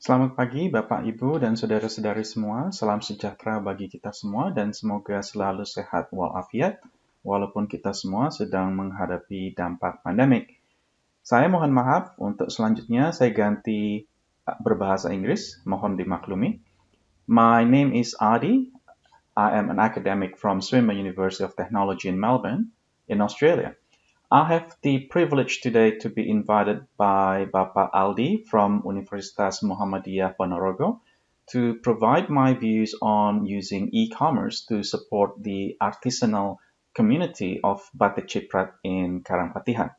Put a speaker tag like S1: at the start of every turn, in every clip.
S1: Selamat pagi Bapak, Ibu, dan saudara-saudari semua. Salam sejahtera bagi kita semua dan semoga selalu sehat walafiat walaupun kita semua sedang menghadapi dampak pandemik. Saya mohon maaf untuk selanjutnya saya ganti berbahasa Inggris, mohon dimaklumi. My name is Aldy. I am an academic from Swinburne University of Technology in Melbourne, in Australia. I have the privilege today to be invited by Bapak Aldy from Universitas Muhammadiyah Ponorogo to provide my views on using e-commerce to support the artisanal community of Batik Ciprat in Karangpatihan.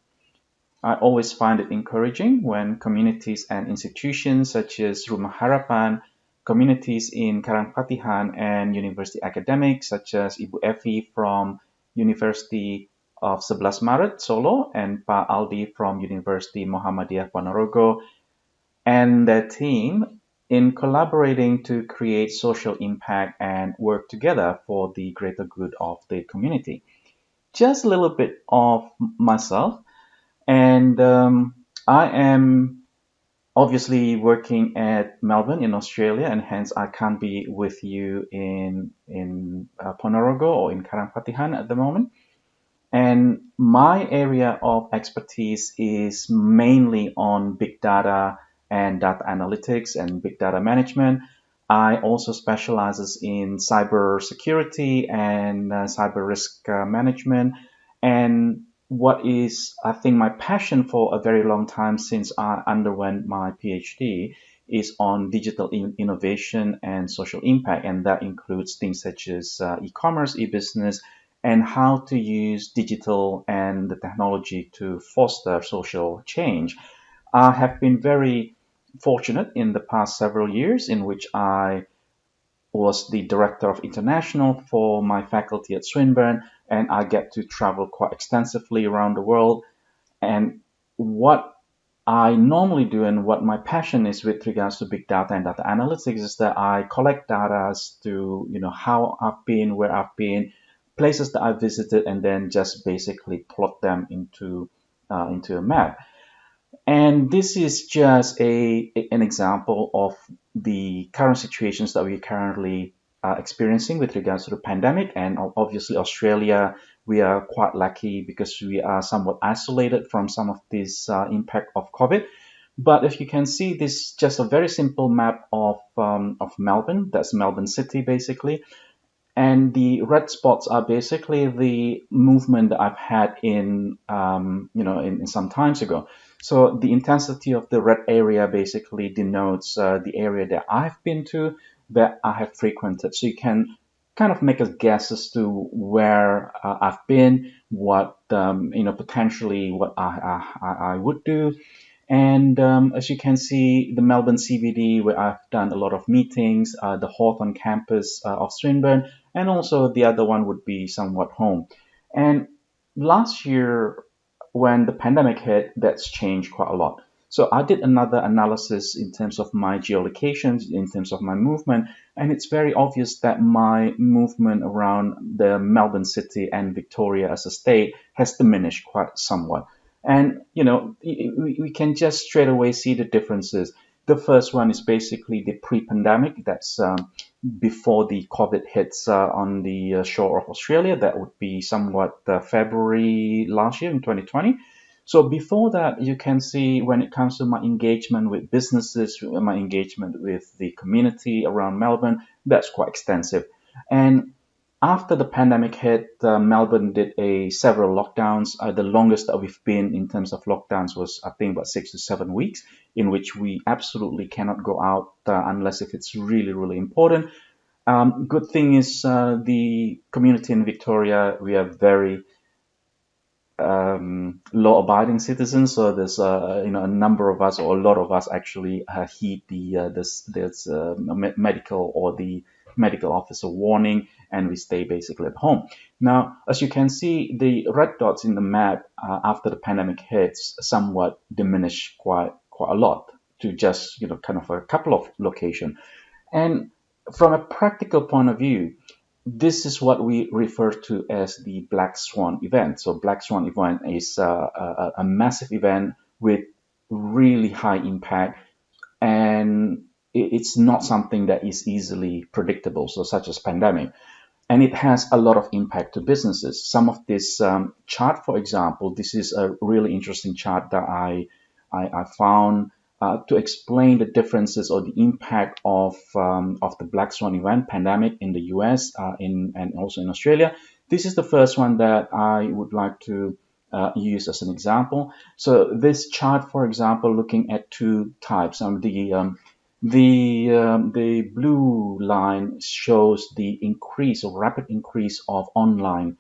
S1: I always find it encouraging when communities and institutions such as Rumah Harapan, communities in Karangpatihan, and university academics such as Ibu Evi from University of 11 Maret, Solo, and Pak Aldi from University Muhammadiyah Ponorogo, and their team in collaborating to create social impact and work together for the greater good of the community. Just a little bit of myself. And I am obviously working at Melbourne in Australia, and hence I can't be with you in Ponorogo or in Karangpatihan at the moment. And my area of expertise is mainly on big data and data analytics and big data management. I also specializes in cyber security and cyber risk management. And what is, I think, my passion for a very long time since I underwent my PhD is on digital innovation and social impact. And that includes things such as e-commerce, e-business, and how to use digital and the technology to foster social change. I have been very fortunate in the past several years in which I was the director of international for my faculty at Swinburne, and I get to travel quite extensively around the world. And what I normally do and what my passion is with regards to big data and data analytics is that I collect data as to how I've been, where I've been, places that I've visited, and then just basically plot them into a map. And this is just an example of the current situations that we're currently experiencing with regards to the pandemic. And obviously, Australia, we are quite lucky because we are somewhat isolated from some of this impact of COVID. But if you can see, this is just a very simple map of Melbourne. That's Melbourne City, basically. And the red spots are basically the movement that I've had in some times ago. So the intensity of the red area basically denotes the area that I've been to, that I have frequented. So you can kind of make a guess as to where I've been, what potentially what I would do. And as you can see, the Melbourne CBD, where I've done a lot of meetings, the Hawthorne campus of Swinburne, and also the other one would be somewhat home. And last year, when the pandemic hit, that's changed quite a lot. So I did another analysis in terms of my geolocations, in terms of my movement, and it's very obvious that my movement around the Melbourne city and Victoria as a state has diminished quite somewhat. And we can just straight away see the differences. The first one is basically the pre-pandemic. That's before the COVID hits on the shore of Australia. That would be somewhat February last year in 2020. So before that, you can see when it comes to my engagement with businesses, my engagement with the community around Melbourne, that's quite extensive. And after the pandemic hit, Melbourne did several lockdowns. The longest that we've been in terms of lockdowns was, I think, about 6 to 7 weeks, in which we absolutely cannot go out unless if it's really, really important. Good thing is the community in Victoria, we are very law-abiding citizens. So there's a number of us, or a lot of us, actually heed the medical or the medical officer warning, and we stay basically at home. Now, as you can see, the red dots in the map after the pandemic hits somewhat diminished quite a lot to just kind of a couple of locations. And from a practical point of view, this is what we refer to as the Black Swan event. So Black Swan event is a massive event with really high impact. And it's not something that is easily predictable, so such as pandemic. And it has a lot of impact to businesses. Some of this chart, for example, this is a really interesting chart that I found to explain the differences or the impact of the Black Swan event pandemic in the US and also in Australia. This is the first one that I would like to use as an example. So this chart, for example, looking at two types. The blue line shows the increase or rapid increase of online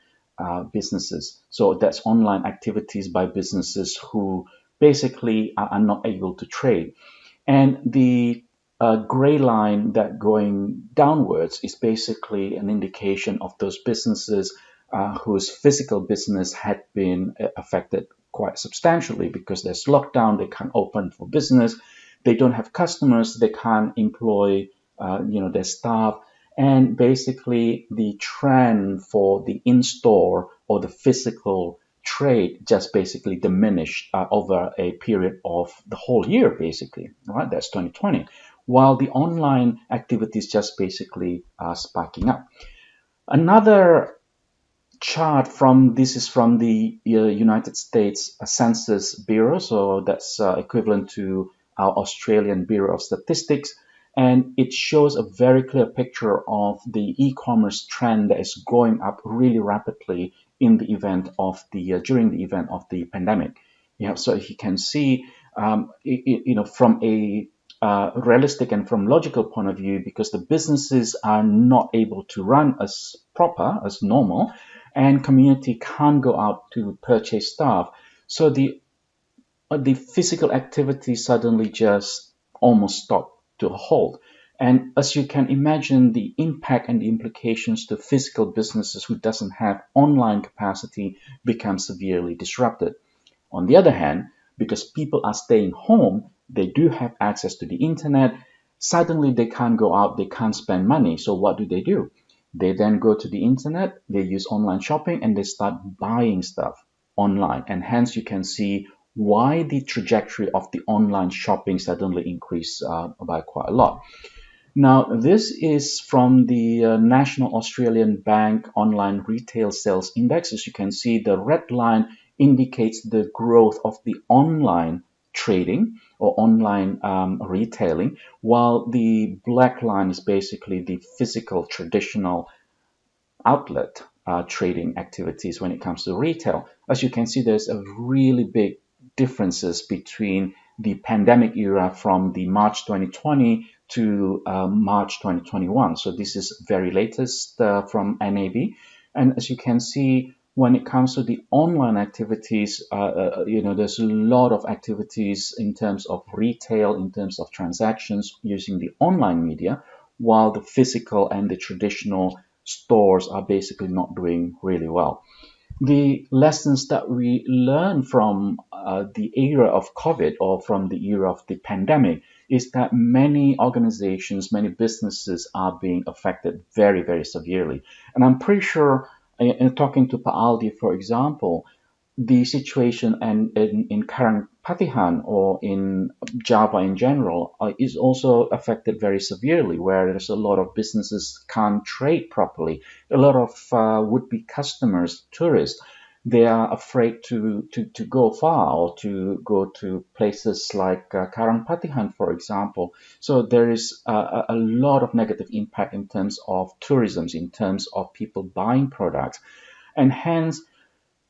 S1: businesses. So that's online activities by businesses who basically are not able to trade. And the gray line that going downwards is basically an indication of those businesses whose physical business had been affected quite substantially because there's lockdown, they can't open for business, they don't have customers, they can't employ their staff, and basically the trend for the in-store or the physical trade just basically diminished over a period of the whole year, basically, right? That's 2020, while the online activities just basically spiking up. Another chart this is from the United States Census Bureau, so that's equivalent to our Australian Bureau of Statistics, and it shows a very clear picture of the e-commerce trend that is going up really rapidly in the event of the during the event of the pandemic. Yeah, so you can see, from a realistic and from logical point of view, because the businesses are not able to run as proper as normal, and community can't go out to purchase stuff, so the physical activity suddenly just almost stopped to a halt. And as you can imagine, the impact and the implications to physical businesses who doesn't have online capacity become severely disrupted. On the other hand, because people are staying home, they do have access to the internet. Suddenly they can't go out, they can't spend money. So what do? They then go to the internet, they use online shopping, and they start buying stuff online. And hence you can see why the trajectory of the online shopping suddenly increased by quite a lot. Now, this is from the National Australian Bank Online Retail Sales Index. As you can see, the red line indicates the growth of the online trading or online retailing, while the black line is basically the physical traditional outlet trading activities when it comes to retail. As you can see, there's a really big differences between the pandemic era from the March 2020 to March 2021. So this is very latest from NAB. And as you can see, when it comes to the online activities, there's a lot of activities in terms of retail, in terms of transactions using the online media, while the physical and the traditional stores are basically not doing really well. The lessons that we learn from the era of COVID or from the era of the pandemic is that many organizations, many businesses are being affected very, very severely. And I'm pretty sure, in talking to Aldy, for example, the situation in Karang Patihan or in Java in general is also affected very severely, where there's a lot of businesses can't trade properly. A lot of would-be customers, tourists, they are afraid to go far or to go to places like Karang Patihan, for example. So there is a lot of negative impact in terms of tourism, in terms of people buying products. And hence,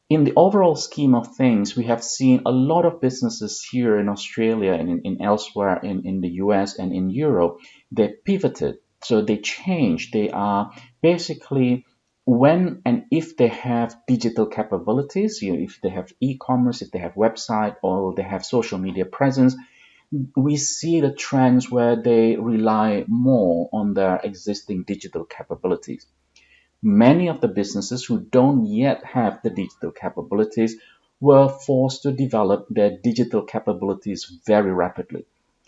S1: in the overall scheme of things, we have seen a lot of businesses here in Australia and in elsewhere in the US and in Europe, they pivoted. So they changed. They are basically, when and if they have digital capabilities, if they have e-commerce, if they have website or they have social media presence, we see the trends where they rely more on their existing digital capabilities. Many of the businesses who don't yet have the digital capabilities were forced to develop their digital capabilities very rapidly.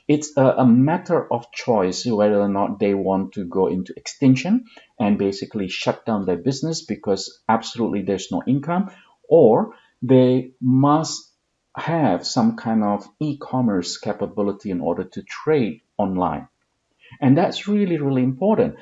S1: It's a matter of choice whether or not they want to go into extinction and basically shut down their business because absolutely there's no income, or they must have some kind of e-commerce capability in order to trade online. And that's really, really important.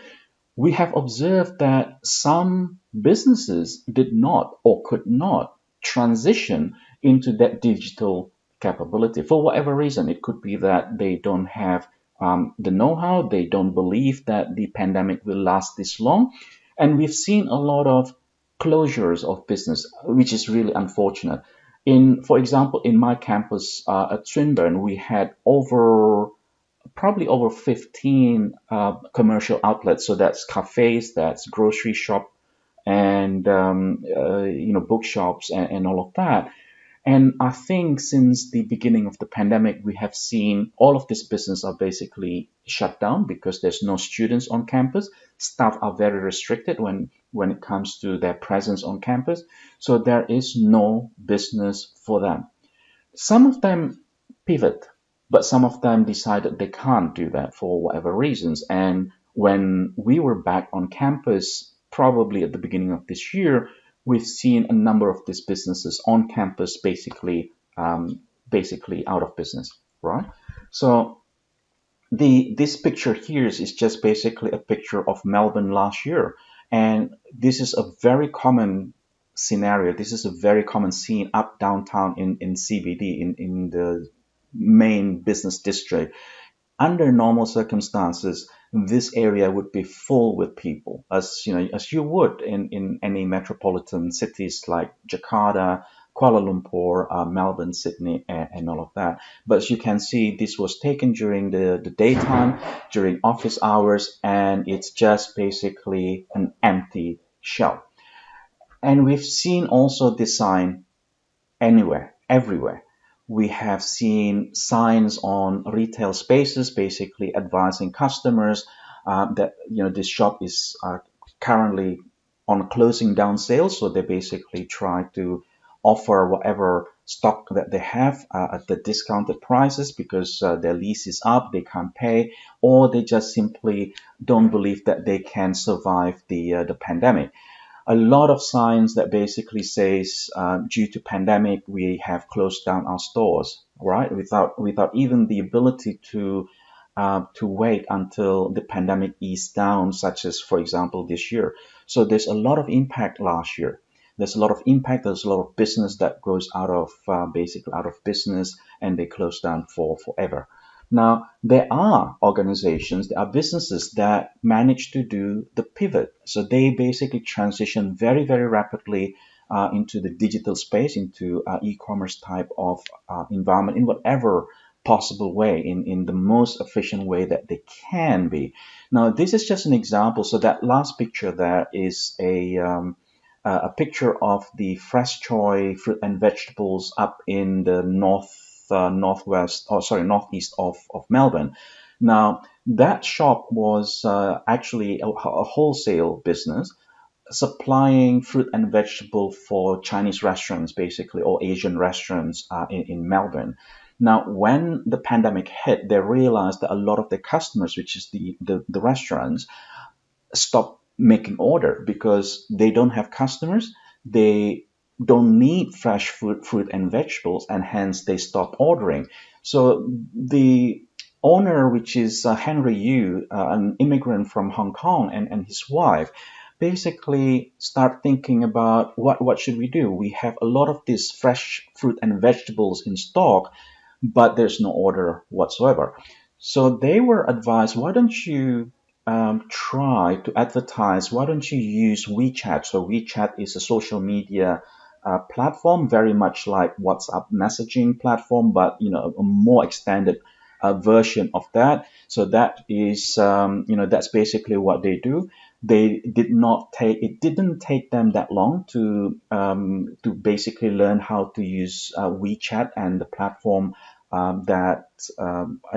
S1: We have observed that some businesses did not or could not transition into that digital capability for whatever reason. It could be that they don't have the know how, they don't believe that the pandemic will last this long. And we've seen a lot of closures of business, which is really unfortunate. For example, in my campus at Swinburne, we had probably over 15 commercial outlets. So that's cafes, that's grocery shop, and bookshops, and all of that. And I think since the beginning of the pandemic, we have seen all of these businesses are basically shut down because there's no students on campus. Staff are very restricted when it comes to their presence on campus. So there is no business for them. Some of them pivot, but some of them decided they can't do that for whatever reasons. And when we were back on campus, probably at the beginning of this year, we've seen a number of these businesses on campus basically out of business, right? So this picture here is just basically a picture of Melbourne last year, and this is a very common scenario. This is a very common scene up downtown in CBD, in the main business district. Under normal circumstances, this area would be full with people, as you would in any metropolitan cities like Jakarta, Kuala Lumpur, Melbourne, Sydney, and all of that. But as you can see, this was taken during the daytime, during office hours, and it's just basically an empty shell. And we've seen also this sign anywhere, everywhere. We have seen signs on retail spaces basically advising customers that this shop is currently on closing down sales, so they basically try to offer whatever stock that they have at the discounted prices because their lease is up, they can't pay, or they just simply don't believe that they can survive the pandemic. A lot of signs that basically says due to pandemic we have closed down our stores, right, without even the ability to wait until the pandemic eased down, such as for example this year. So there's a lot of impact last year. There's a lot of impact. There's a lot of business that goes out of basically out of business, and they close down for forever. Now, there are organizations, there are businesses that manage to do the pivot. So they basically transition very, very rapidly into the digital space, into e-commerce type of environment in whatever possible way, in the most efficient way that they can be. Now, this is just an example. So that last picture there is a picture of the fresh choy fruit and vegetables up in the northeast of Melbourne. Now, that shop was actually a wholesale business supplying fruit and vegetable for Chinese restaurants, basically, or Asian restaurants in Melbourne. Now, when the pandemic hit, they realized that a lot of their customers, which is the restaurants, stop making order because they don't have customers. They don't need fresh fruit and vegetables, and hence they stop ordering. So the owner, which is Henry Yu, an immigrant from Hong Kong, and his wife, basically start thinking about what should we do. We have a lot of these fresh fruit and vegetables in stock, but there's no order whatsoever. So they were advised, why don't you try to advertise? Why don't you use WeChat? So WeChat is a social media platform, very much like WhatsApp messaging platform, but a more extended version of that. So that is, that's basically what they do. It didn't take them that long to basically learn how to use WeChat and the platform that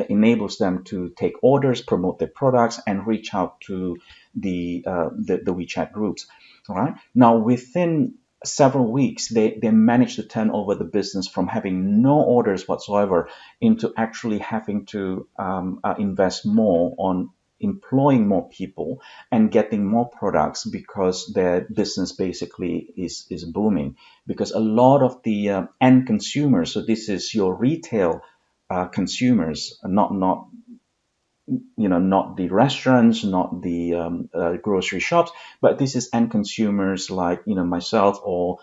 S1: enables them to take orders, promote their products, and reach out to the WeChat groups. All right. Now, within several weeks, they managed to turn over the business from having no orders whatsoever into actually having to invest more on employing more people and getting more products because their business basically is booming, because a lot of the end consumers, so this is your retail consumers, not not the restaurants, not the grocery shops, but this is end consumers like myself or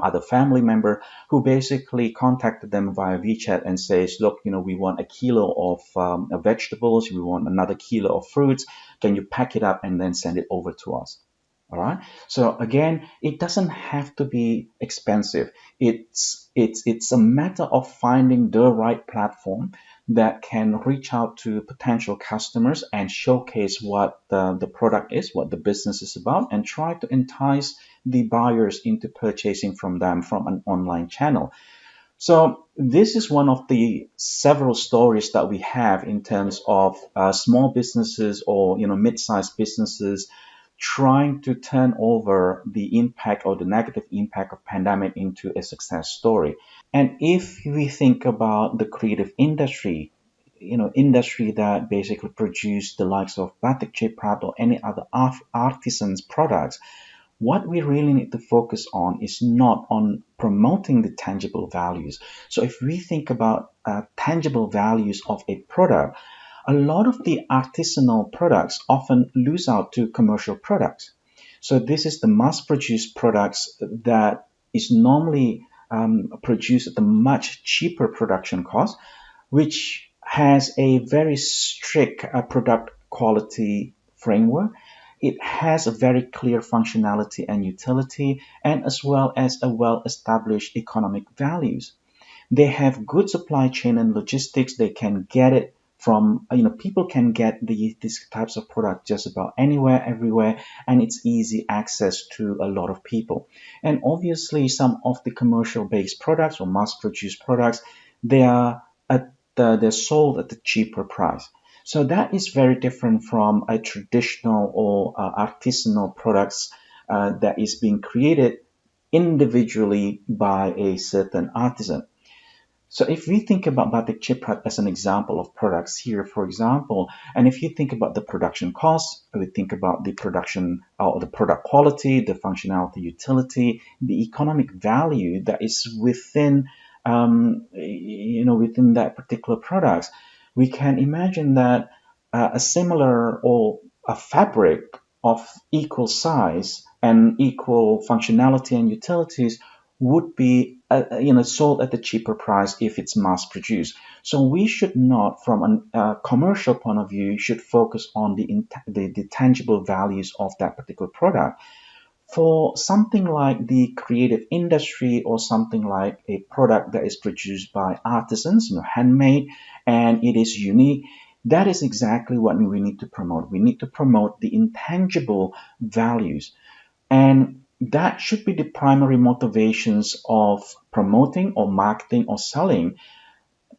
S1: other family member who basically contacted them via WeChat and says, look, we want a kilo of vegetables, we want another kilo of fruits. Can you pack it up and then send it over to us? All right. So again, it doesn't have to be expensive. It's a matter of finding the right platform that can reach out to potential customers and showcase what the product is, what the business is about, and try to entice the buyers into purchasing from them from an online channel. So this is one of the several stories that we have in terms of small businesses or mid-sized businesses trying to turn over the impact or the negative impact of pandemic into a success story. And if we think about the creative industry, industry that basically produce the likes of Batik, Ciprat, or any other artisans products, what we really need to focus on is not on promoting the tangible values. So if we think about tangible values of a product, a lot of the artisanal products often lose out to commercial products. So this is the mass-produced products that is normally produced at a much cheaper production cost, which has a very strict product quality framework. It has a very clear functionality and utility, and as well as a well-established economic values. They have good supply chain and logistics. They can get it from, people can get these types of product just about anywhere, everywhere, and it's easy access to a lot of people. And obviously, some of the commercial-based products or mass-produced products, they are they're sold at a cheaper price. So that is very different from a traditional or artisanal products that is being created individually by a certain artisan. So if we think about Batik Ciprat as an example of products here, for example, and if you think about the production costs, we think about the production or the product quality, the functionality, utility, the economic value that is within, within that particular products, we can imagine that a similar or a fabric of equal size and equal functionality and utilities would be sold at a cheaper price if it's mass produced. So we should not, from a commercial point of view, should focus on the tangible values of that particular product. For something like the creative industry or something like a product that is produced by artisans, handmade, and it is unique, that is exactly what we need to promote. We need to promote the intangible values. And that should be the primary motivations of promoting or marketing or selling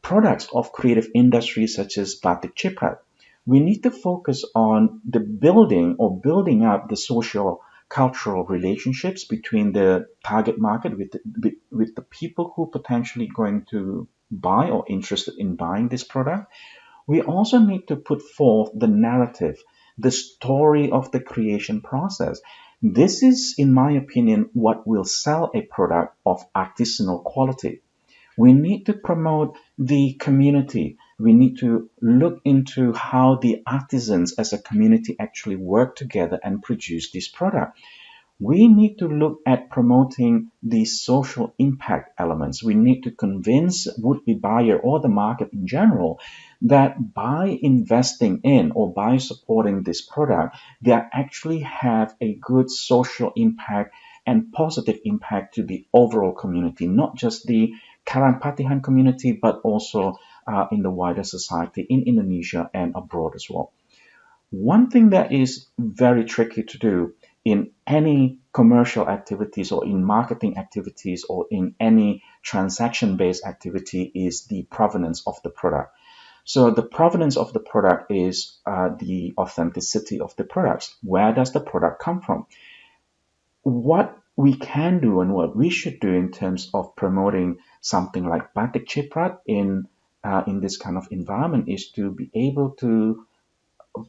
S1: products of creative industries such as Batik Ciprat. We need to focus on the building up the social cultural relationships between the target market with the people who potentially going to buy or interested in buying this product. We also need to put forth the narrative, the story of the creation process. This is, in my opinion, what will sell a product of artisanal quality. We need to promote the community. We need to look into how the artisans as a community actually work together and produce this product. We need to look at promoting the social impact elements. We need to convince would-be buyer or the market in general that by investing in or by supporting this product, they actually have a good social impact and positive impact to the overall community, not just the Karangpatihan community, but also in the wider society in Indonesia and abroad as well. One thing that is very tricky to do in any commercial activities or in marketing activities or in any transaction-based activity is the provenance of the product. So the provenance of the product is the authenticity of the products. Where does the product come from? What we can do and what we should do in terms of promoting something like Batik Ciprat in this kind of environment is to be able to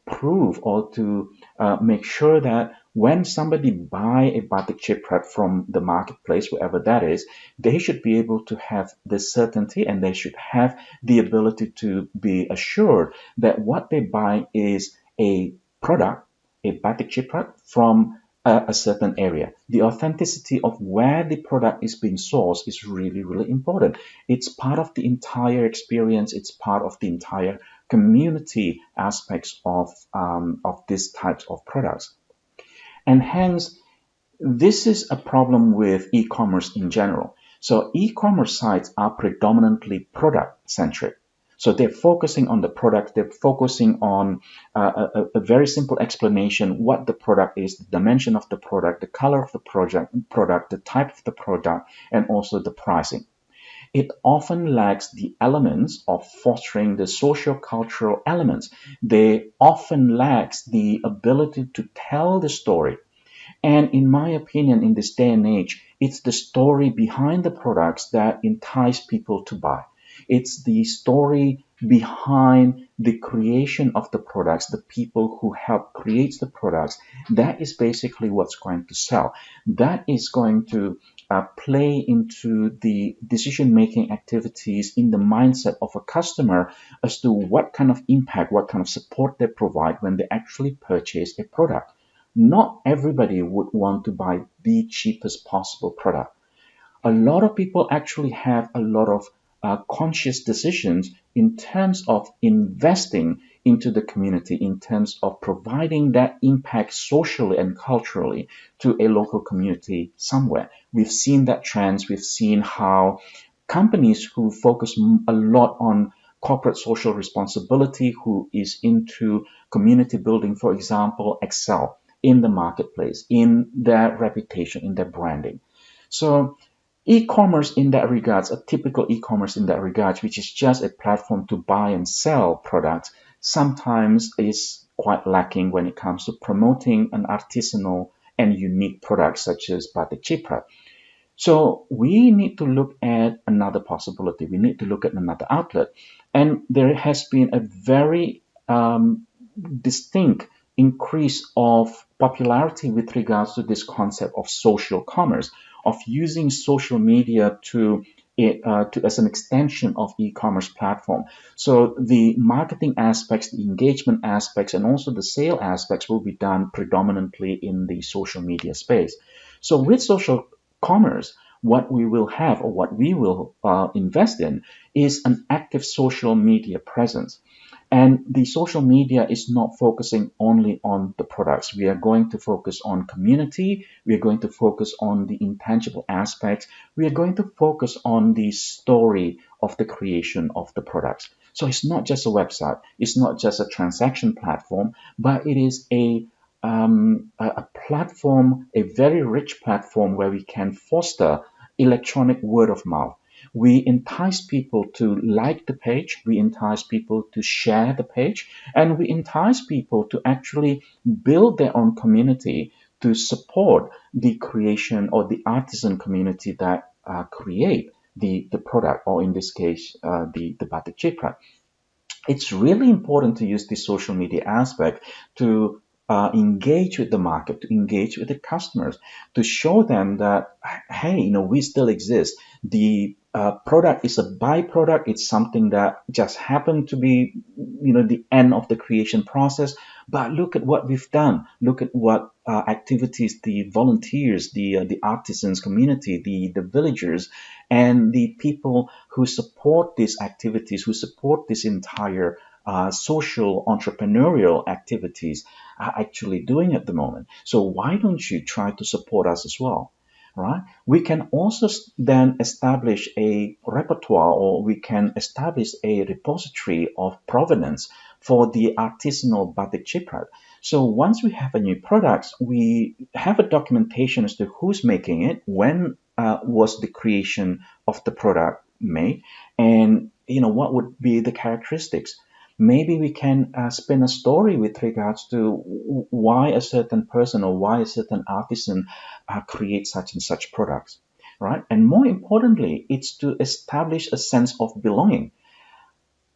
S1: prove or to make sure that When somebody buy a batik Ciprat from the marketplace, wherever that is, they should be able to have the certainty and they should have the ability to be assured that what they buy is a product, a batik Ciprat from a certain area. The authenticity of where the product is being sourced is really, really important. It's part of the entire experience. It's part of the entire community aspects of these types of products. And hence, this is a problem with e-commerce in general. So e-commerce sites are predominantly product centric. So they're focusing on the product. They're focusing on a very simple explanation: what the product is, the dimension of the product, the color of the product, the type of the product, and also the pricing. It often lacks the elements of fostering the socio-cultural elements. They often lacks the ability to tell the story. And in my opinion, in this day and age, it's the story behind the products that entice people to buy. It's the story behind the creation of the products, the people who help create the products. That is basically what's going to sell. That is going to play into the decision-making activities in the mindset of a customer as to what kind of impact, what kind of support they provide when they actually purchase a product. Not everybody would want to buy the cheapest possible product. A lot of people actually have a lot of conscious decisions in terms of investing into the community, in terms of providing that impact socially and culturally to a local community somewhere. We've seen that trends. We've seen how companies who focus a lot on corporate social responsibility, who is into community building, for example, excel in the marketplace, in their reputation, in their branding. So e-commerce in that regards, a typical e-commerce in that regards, which is just a platform to buy and sell products, sometimes is quite lacking when it comes to promoting an artisanal and unique product such as Batik Ciprat. So we need to look at another possibility. We need to look at another outlet. And there has been a very distinct increase of popularity with regards to this concept of social commerce, of using social media to as an extension of e-commerce platform. So the marketing aspects, the engagement aspects, and also the sale aspects will be done predominantly in the social media space. So with social commerce, what we will have, or what we will invest in, is an active social media presence. And the social media is not focusing only on the products. We are going to focus on community. We are going to focus on the intangible aspects. We are going to focus on the story of the creation of the products. So it's not just a website. It's not just a transaction platform, but it is a platform, a very rich platform where we can foster electronic word of mouth. We entice people to like the page, we entice people to share the page, and we entice people to actually build their own community to support the creation or the artisan community that create the product, or in this case, the Batik Ciprat. It's really important to use the social media aspect to engage with the market, to engage with the customers, to show them that, hey, we still exist. The product is a byproduct. It's something that just happened to be, the end of the creation process. But look at what we've done. Look at what activities the volunteers, the artisans community, the villagers, and the people who support these activities, who support this entire social entrepreneurial activities are actually doing at the moment. So why don't you try to support us as well? Right? We can also then establish a repertoire, or we can establish a repository of provenance for the artisanal Batik Ciprat. So once we have a new product, we have a documentation as to who's making it, when was the creation of the product made, and what would be the characteristics. Maybe we can spin a story with regards to why a certain person or why a certain artisan creates such and such products, right? And more importantly, it's to establish a sense of belonging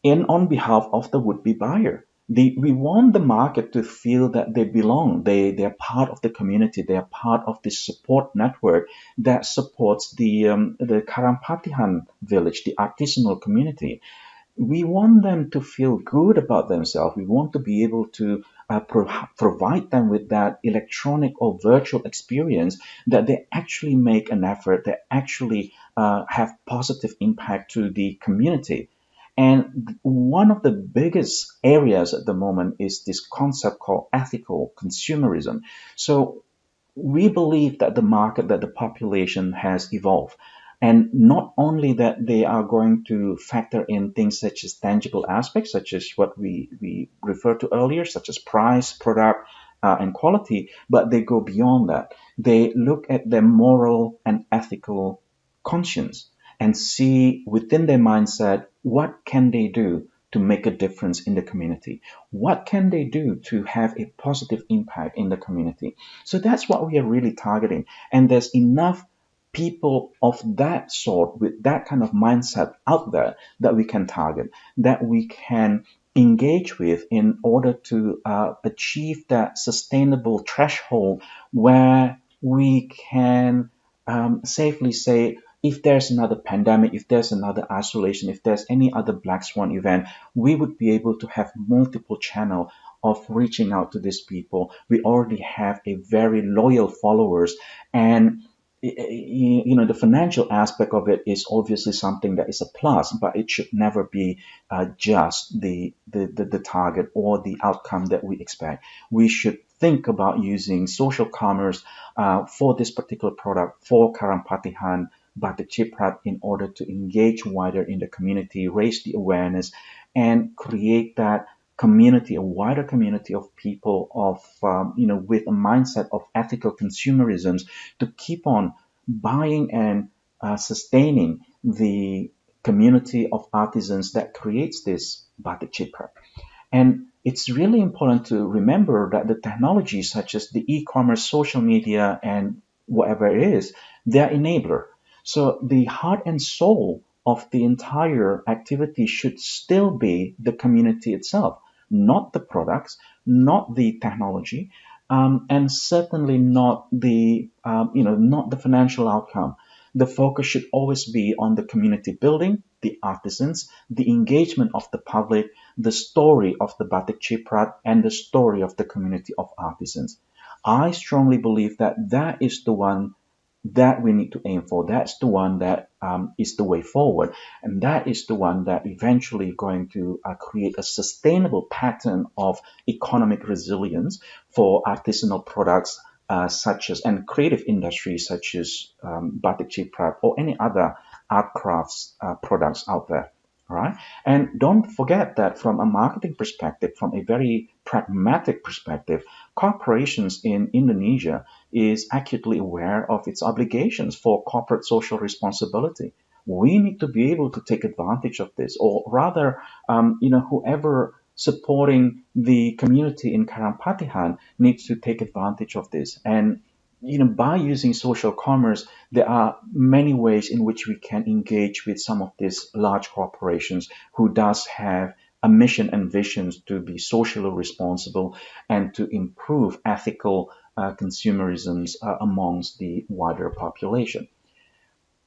S1: on behalf of the would-be buyer. We want the market to feel that they belong. They're part of the community. They are part of the support network that supports the Karampatihan village, the artisanal community. We want them to feel good about themselves. We want to be able to provide them with that electronic or virtual experience that they actually make an effort, they actually have positive impact to the community. And one of the biggest areas at the moment is this concept called ethical consumerism. So we believe that the market, that the population has evolved. And not only that they are going to factor in things such as tangible aspects, such as what we referred to earlier, such as price, product, and quality, but they go beyond that. They look at their moral and ethical conscience and see within their mindset what can they do to make a difference in the community. What can they do to have a positive impact in the community? So that's what we are really targeting. And there's enough people of that sort with that kind of mindset out there that we can target, that we can engage with in order to achieve that sustainable threshold where we can safely say, if there's another pandemic, if there's another isolation, if there's any other black swan event, we would be able to have multiple channel of reaching out to these people. We already have a very loyal followers, and the financial aspect of it is obviously something that is a plus, but it should never be just the target or the outcome that we expect. We should think about using social commerce for this particular product, for Karampatihan Batik Ciprat, in order to engage wider in the community, raise the awareness, and create that community, a wider community of people of, with a mindset of ethical consumerism to keep on buying and sustaining the community of artisans that creates this Batik Ciprat. And it's really important to remember that the technology such as the e-commerce, social media, and whatever it is, they're enabler. So the heart and soul of the entire activity should still be the community itself, not the products, not the technology, and certainly not not the financial outcome. The focus should always be on the community building, the artisans, the engagement of the public, the story of the Batik Ciprat, and the story of the community of artisans. I strongly believe that that is the one that we need to aim for. That's the one that is the way forward. And that is the one that eventually going to create a sustainable pattern of economic resilience for artisanal products such as, and creative industries such as Batik Ciprat or any other art crafts products out there. All right. And don't forget that from a marketing perspective, from a very pragmatic perspective, corporations in Indonesia is acutely aware of its obligations for corporate social responsibility. We need to be able to take advantage of this, or rather, whoever supporting the community in Karampatihan needs to take advantage of this. And by using social commerce, there are many ways in which we can engage with some of these large corporations who does have a mission and visions to be socially responsible and to improve ethical consumerisms amongst the wider population.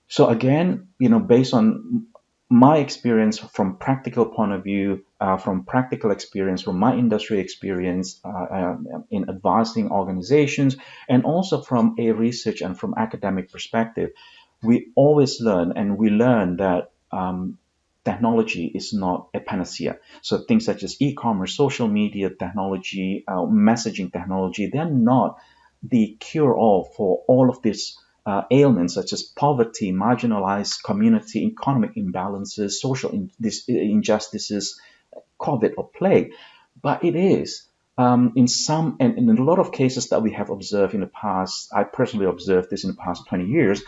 S1: So again, based on my experience from practical point of view, from practical experience, from my industry experience in advising organizations, and also from a research and from academic perspective, we always learn, and we learn that technology is not a panacea. So things such as e-commerce, social media technology, messaging technology, they're not the cure-all for all of these ailments such as poverty, marginalized community, economic imbalances, social injustices, COVID or plague. But it is in some, and in a lot of cases that we have observed in the past, I personally observed this in the past 20 years,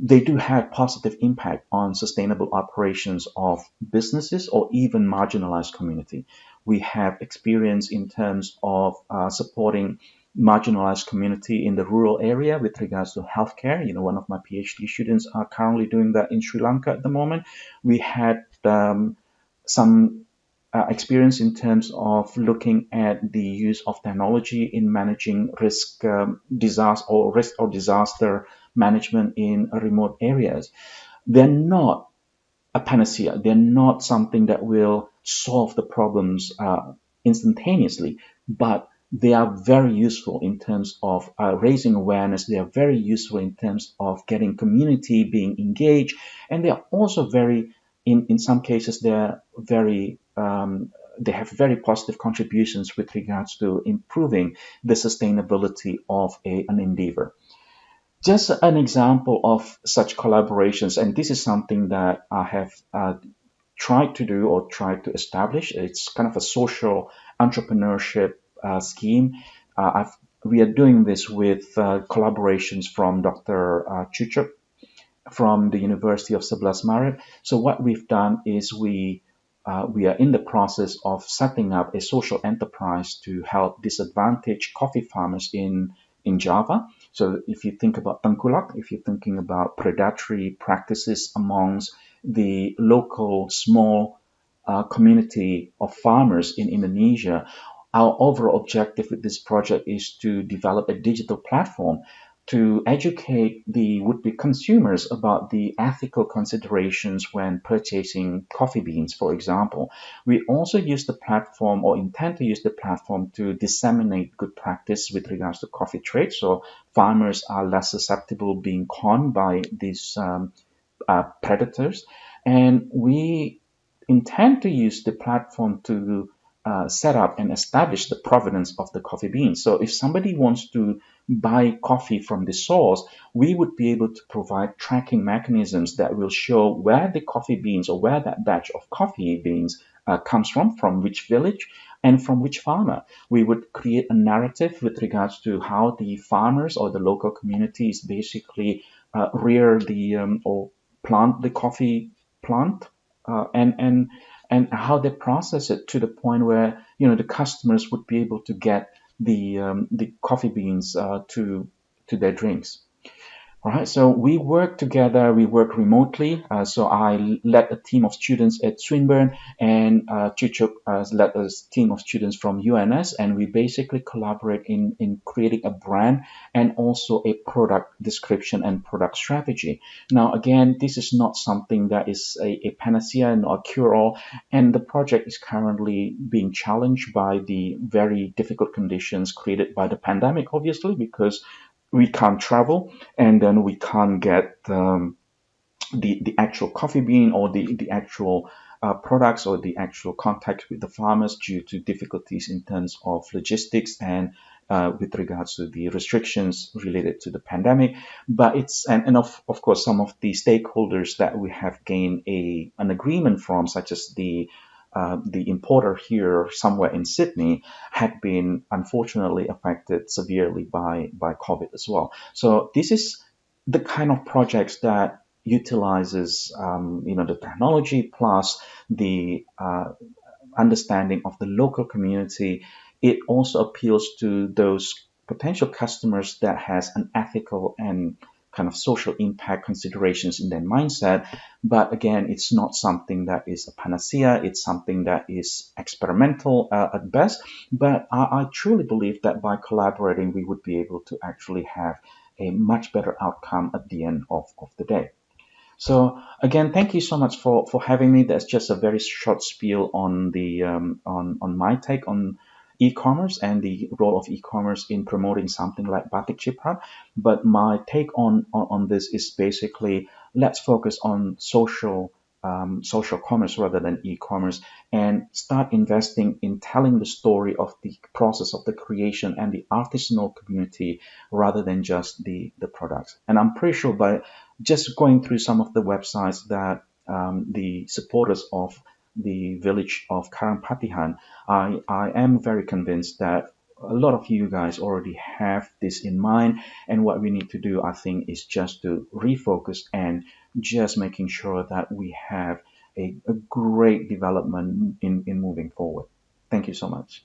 S1: they do have positive impact on sustainable operations of businesses or even marginalized community. We have experience in terms of supporting marginalized community in the rural area with regards to healthcare. One of my PhD students are currently doing that in Sri Lanka at the moment. We had some experience in terms of looking at the use of technology in managing risk or disaster management in remote areas. They're not a panacea. They're not something that will solve the problems instantaneously, but they are very useful in terms of raising awareness. They are very useful in terms of getting community being engaged, and they are also in some cases, they're very they have very positive contributions with regards to improving the sustainability of an endeavor. Just an example of such collaborations, and this is something that I have tried to do or tried to establish. It's kind of a social entrepreneurship scheme. We are doing this with collaborations from Dr. Chuchup from the University of 11 Maret. So what we've done is we are in the process of setting up a social enterprise to help disadvantaged coffee farmers in Java. So if you think about tengkulak, if you're thinking about predatory practices amongst the local small community of farmers in Indonesia, our overall objective with this project is to develop a digital platform to educate the would-be consumers about the ethical considerations when purchasing coffee beans, for example. We also use the platform or intend to use the platform to disseminate good practice with regards to coffee trade, so farmers are less susceptible being conned by these predators. And we intend to use the platform to set up and establish the provenance of the coffee beans. So if somebody wants to buy coffee from the source, we would be able to provide tracking mechanisms that will show where the coffee beans or where that batch of coffee beans comes from which village, and from which farmer. We would create a narrative with regards to how the farmers or the local communities basically rear or plant the coffee plant, and how they process it to the point where the customers would be able to get the coffee beans to their drinks. All right, so we work together, we work remotely. So I led a team of students at Swinburne, and Chuchuk led a team of students from UNS, and we basically collaborate in creating a brand and also a product description and product strategy. Now, again, this is not something that is a panacea and a cure-all, and the project is currently being challenged by the very difficult conditions created by the pandemic, obviously, because we can't travel, and then we can't get the actual coffee bean or the actual products or the actual contact with the farmers due to difficulties in terms of logistics and with regards to the restrictions related to the pandemic. But and of course some of the stakeholders that we have gained an agreement from, such as the importer here somewhere in Sydney, had been unfortunately affected severely by COVID as well. So this is the kind of projects that utilizes the technology plus the understanding of the local community. It also appeals to those potential customers that has an ethical and kind of social impact considerations in their mindset. But again, it's not something that is a panacea. It's something that is experimental at best. But I truly believe that by collaborating, we would be able to actually have a much better outcome at the end of the day. So again, thank you so much for having me. That's just a very short spiel on the on my take on e-commerce and the role of e-commerce in promoting something like Batik Ciprat. But my take on this is basically, let's focus on social commerce rather than e-commerce, and start investing in telling the story of the process of the creation and the artisanal community rather than just the products. And I'm pretty sure by just going through some of the websites that the supporters of the village of Karampatihan, I am very convinced that a lot of you guys already have this in mind. And what we need to do, I think, is just to refocus and just making sure that we have a great development in moving forward. Thank you so much.